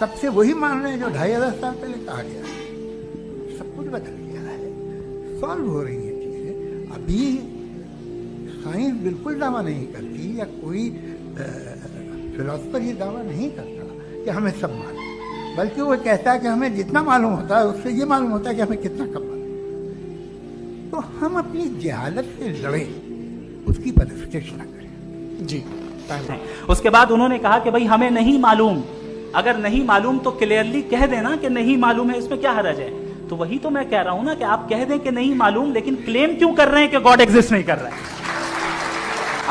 तब से वही मान रहे हैं जो 2500 साल पहले कहा गया। सब कुछ बदल गया है, सॉल्व हो रही हैं चीज़ें। अभी साइंस बिल्कुल दावा नहीं करती, या कोई फिलोसफर ये दावा नहीं करता कि हमें सब मालूम, बल्कि वो कहता है कि हमें जितना मालूम होता है उससे ये मालूम होता है कि हमें कितना कम मालूम। तो हम अपनी जहालत से लड़ें, उसकी परस्टेश ना करें। जी। उसके बाद उन्होंने कहा कि भाई हमें नहीं मालूम, अगर नहीं मालूम तो क्लियरली कह देना कि नहीं मालूम है, इसमें क्या हर्ज है। तो वही तो मैं कह रहा हूं ना कि आप कह दें कि नहीं मालूम, लेकिन क्लेम क्यों कर रहे हैं कि गॉड एग्जिस्ट नहीं कर रहा है।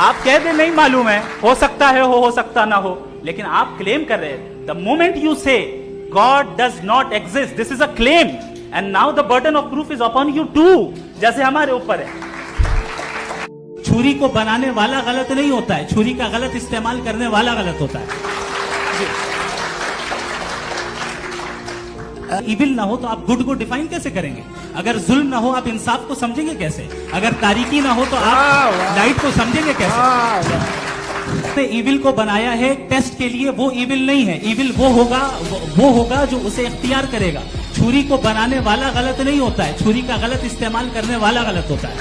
आप कह दें नहीं मालूम है, हो सकता है हो सकता ना हो, लेकिन आप क्लेम कर रहे हैं। The moment you say God does not exist, this is a claim, and now the burden of proof is upon you too, जैसे हमारे ऊपर है। छुरी को बनाने वाला गलत नहीं होता है, छुरी का गलत इस्तेमाल करने वाला गलत होता है। इविल ना हो तो आप गुड को डिफाइन कैसे करेंगे? अगर जुल्म ना हो आप इंसाफ को समझेंगे कैसे? अगर तारीकी ना हो तो आप लाइट को समझेंगे कैसे? इविल को बनाया है टेस्ट के लिए, वो इविल नहीं है। इविल वो होगा जो उसे इख्तियार करेगा। छुरी को बनाने वाला गलत नहीं होता है, छुरी का गलत इस्तेमाल करने वाला गलत होता है।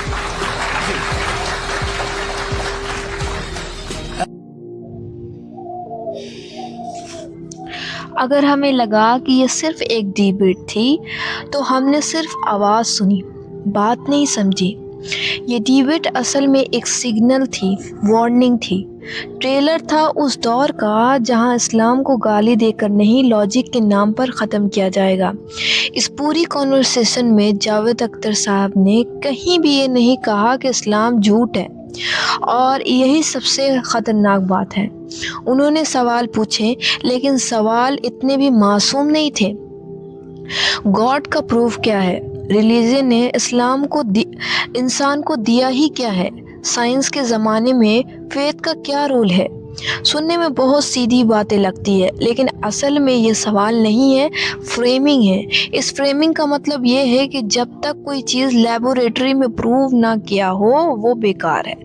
अगर हमें लगा कि ये सिर्फ एक डिबेट थी तो हमने सिर्फ आवाज़ सुनी, बात नहीं समझी। ये डिबेट असल में एक सिग्नल थी, वार्निंग थी, ट्रेलर था उस दौर का जहां इस्लाम को गाली देकर नहीं, लॉजिक के नाम पर ख़त्म किया जाएगा। इस पूरी कॉन्वर्सेशन में जावेद अख्तर साहब ने कहीं भी ये नहीं कहा कि इस्लाम झूठ है, और यही सबसे ख़तरनाक बात है। उन्होंने सवाल पूछे, लेकिन सवाल इतने भी मासूम नहीं थे। गॉड का प्रूफ क्या है? रिलीजन ने इस्लाम को इंसान को दिया ही क्या है? साइंस के ज़माने में फेथ का क्या रोल है? सुनने में बहुत सीधी बातें लगती है, लेकिन असल में ये सवाल नहीं है, फ्रेमिंग है। इस फ्रेमिंग का मतलब ये है कि जब तक कोई चीज़ लेबोरेटरी में प्रूव ना किया हो वो बेकार है।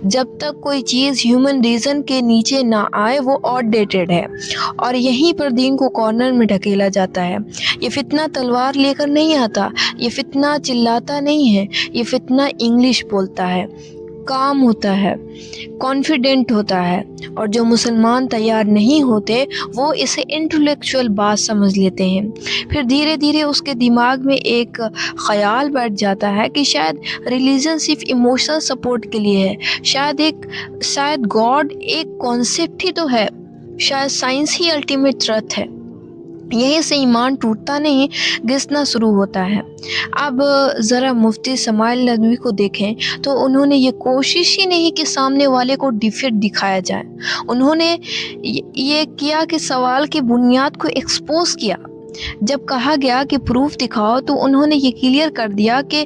जब तक कोई चीज़ ह्यूमन रीज़न के नीचे ना आए वो आउटडेटेड है। और यहीं पर दीन को कॉर्नर में ढकेला जाता है। ये फितना तलवार लेकर नहीं आता, ये फितना चिल्लाता नहीं है, ये फितना इंग्लिश बोलता है, काम होता है, कॉन्फिडेंट होता है। और जो मुसलमान तैयार नहीं होते वो इसे इंटेलेक्चुअल बात समझ लेते हैं। फिर धीरे धीरे उसके दिमाग में एक ख़याल बैठ जाता है कि शायद रिलीजन सिर्फ इमोशनल सपोर्ट के लिए है, शायद गॉड एक कॉन्सेप्ट ही तो है, शायद साइंस ही अल्टीमेट ट्रुथ है। यहीं से ईमान टूटता नहीं, घिसना शुरू होता है। अब ज़रा मुफ्ती इस्माइल नदवी को देखें तो उन्होंने ये कोशिश ही नहीं कि सामने वाले को डिफेक्ट दिखाया जाए। उन्होंने ये किया कि सवाल की बुनियाद को एक्सपोज किया। जब कहा गया कि प्रूफ दिखाओ तो उन्होंने ये क्लियर कर दिया कि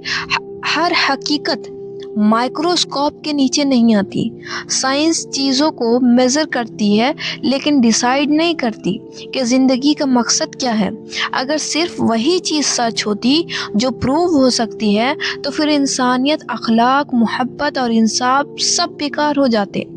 हर हकीकत माइक्रोस्कोप के नीचे नहीं आती। साइंस चीज़ों को मेज़र करती है लेकिन डिसाइड नहीं करती कि ज़िंदगी का मकसद क्या है। अगर सिर्फ वही चीज़ सच होती जो प्रूव हो सकती है तो फिर इंसानियत, अखलाक, मोहब्बत और इंसाफ सब बेकार हो जाते।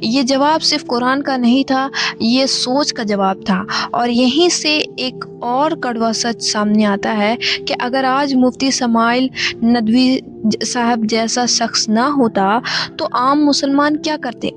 ये जवाब सिर्फ कुरान का नहीं था, ये सोच का जवाब था। और यहीं से एक और कड़वा सच सामने आता है कि अगर आज मुफ्ती इस्माइल नदवी साहब जैसा शख्स ना होता तो आम मुसलमान क्या करते?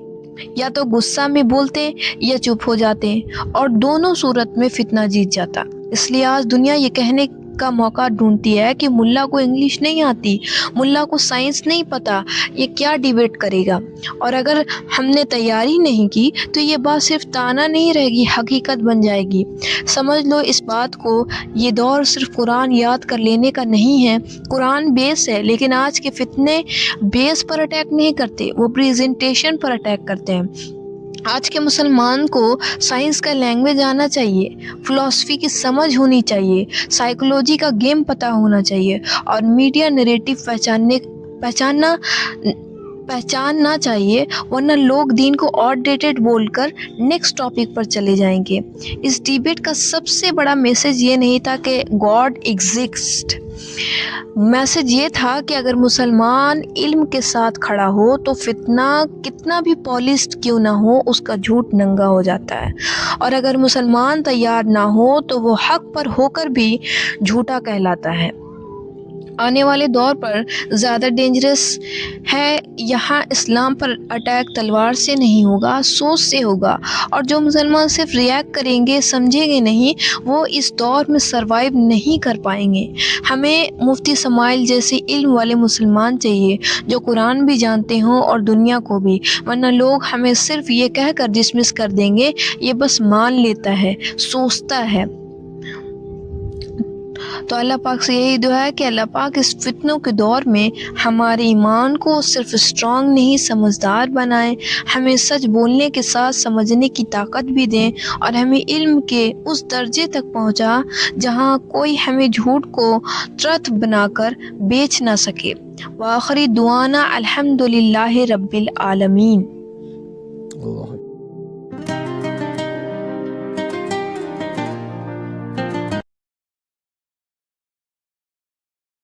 या तो गुस्सा में बोलते या चुप हो जाते, और दोनों सूरत में फितना जीत जाता। इसलिए आज दुनिया ये कहने का मौका ढूंढती है कि मुल्ला को इंग्लिश नहीं आती, मुल्ला को साइंस नहीं पता, ये क्या डिबेट करेगा। और अगर हमने तैयारी नहीं की तो ये बात सिर्फ ताना नहीं रहेगी, हकीकत बन जाएगी। समझ लो इस बात को, ये दौर सिर्फ कुरान याद कर लेने का नहीं है। कुरान बेस है, लेकिन आज के फितने बेस पर अटैक नहीं करते, वो प्रेजेंटेशन पर अटैक करते हैं। आज के मुसलमान को साइंस का लैंग्वेज आना चाहिए, फ़िलासफ़ी की समझ होनी चाहिए, साइकोलॉजी का गेम पता होना चाहिए, और मीडिया नैरेटिव पहचानना पहचानना चाहिए, वरना लोग दीन को आउटडेटेड बोलकर नेक्स्ट टॉपिक पर चले जाएंगे। इस डिबेट का सबसे बड़ा मैसेज ये नहीं था कि गॉड एग्जिस्ट, मैसेज ये था कि अगर मुसलमान इल्म के साथ खड़ा हो तो फितना कितना भी पॉलिश्ड क्यों ना हो उसका झूठ नंगा हो जाता है, और अगर मुसलमान तैयार ना हो तो वो हक पर होकर भी झूठा कहलाता है। आने वाले दौर पर ज़्यादा डेंजरस है, यहाँ इस्लाम पर अटैक तलवार से नहीं होगा, सोच से होगा, और जो मुसलमान सिर्फ रिएक्ट करेंगे, समझेंगे नहीं, वो इस दौर में सरवाइव नहीं कर पाएंगे। हमें मुफ्ती समाइल जैसे इल्म वाले मुसलमान चाहिए जो कुरान भी जानते हों और दुनिया को भी, वरना लोग हमें सिर्फ ये कहकर डिसमिस कर देंगे, ये बस मान लेता है, सोचता है। तो अल्लाह पाक से यही दुआ है कि अल्लाह पाक इस फितनों के दौर में हमारे ईमान को सिर्फ स्ट्रॉन्ग नहीं समझदार बनाए, हमें सच बोलने के साथ समझने की ताकत भी दें, और हमें इल्म के उस दर्जे तक पहुंचा जहां कोई हमें झूठ को ट्रथ बनाकर बेच ना सके। व आखिरी दुआना अल्हम्दुलिल्लाहि रब्बिल आलमीन।